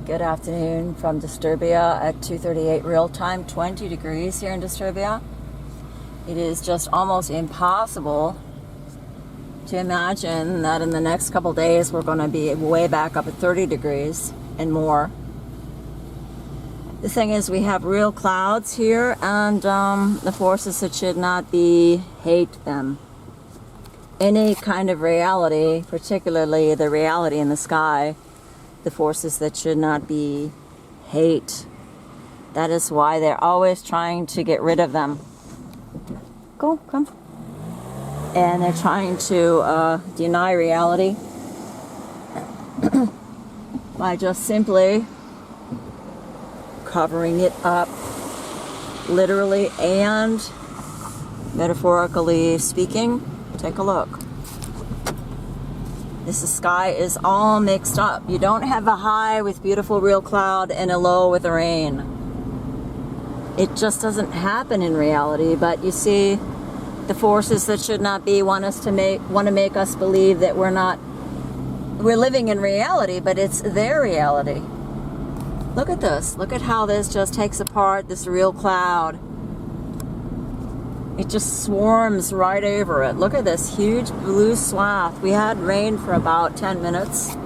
Good afternoon from Disturbia at 2:38 real time, 20 degrees here in Disturbia. It is just almost impossible to imagine that in the next couple days we're going to be way back up at 30 degrees and more. The thing is, we have real clouds here, and the forces that should not be, hate them. Any kind of reality, particularly the reality in the sky, the forces that should not be, hate. That is why they're always trying to get rid of them. Come. And they're trying to deny reality by just simply covering it up, literally and metaphorically speaking. Take a look. The sky is all mixed up. You don't have a high with beautiful real cloud and a low with rain. It just doesn't happen in reality. But you see, the forces that should not be want to make us believe that we're living in reality, but it's their reality. Look at this. Look at how this just takes apart this real cloud. It just swarms right over it. Look at this huge blue swath. We had rain for about 10 minutes.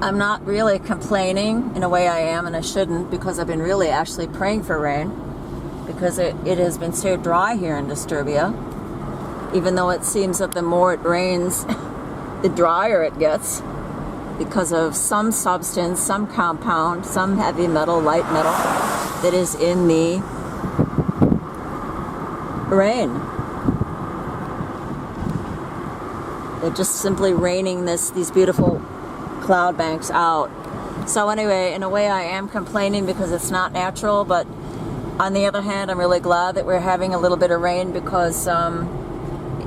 I'm not really complaining. In a way I am, and I shouldn't, because I've been really actually praying for rain, because it has been so dry here in Disturbia. Even though it seems that the more it rains, the drier it gets, because of some substance, some compound, some heavy metal, light metal that is in the rain. They're just simply raining these beautiful cloud banks out. So anyway, in a way I am complaining because it's not natural, but on the other hand, I'm really glad that we're having a little bit of rain, because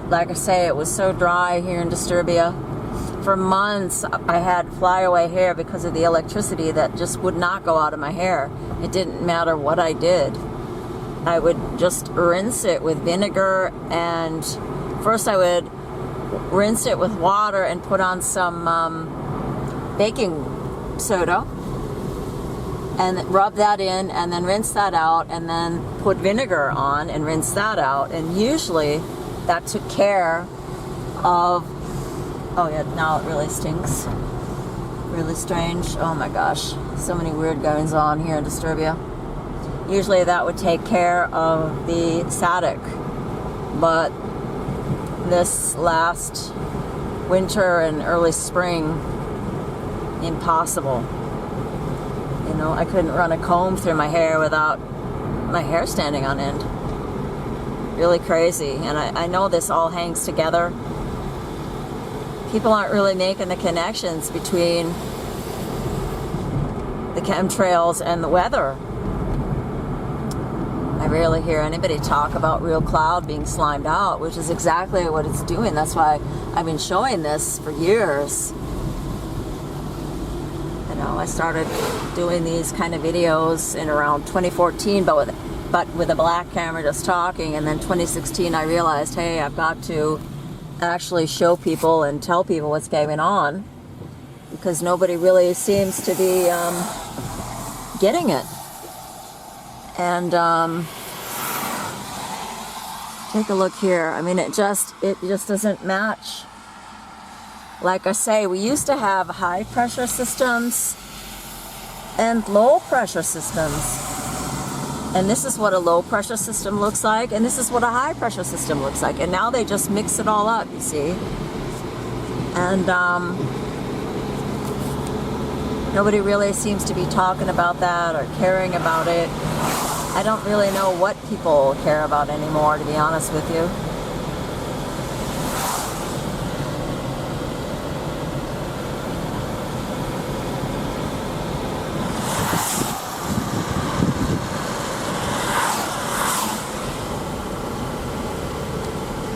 like I say, it was so dry here in Disturbia. For months I had flyaway hair because of the electricity that just would not go out of my hair. It didn't matter what I did. I would just rinse it with vinegar, and first I would rinse it with water and put on some baking soda and rub that in, and then rinse that out, and then put vinegar on and rinse that out. And usually that took care of, oh yeah, now it really stinks. Really strange. Oh my gosh, so many weird goings on here in Disturbia. Usually that would take care of the static, but this last winter and early spring, impossible. You know, I couldn't run a comb through my hair without my hair standing on end. Really crazy. And I know this all hangs together. People aren't really making the connections between the chemtrails and the weather. I rarely hear anybody talk about real cloud being slimed out, which is exactly what it's doing. That's why I've been showing this for years. You know, I started doing these kind of videos in around 2014, but with a black camera just talking. And then 2016 I realized, hey, I've got to actually show people and tell people what's going on, because nobody really seems to be getting it. And take a look here. I mean, it just doesn't match. Like I say, we used to have high pressure systems and low pressure systems. And this is what a low pressure system looks like, and this is what a high pressure system looks like. And now they just mix it all up, you see. And nobody really seems to be talking about that or caring about it. I don't really know what people care about anymore, to be honest with you.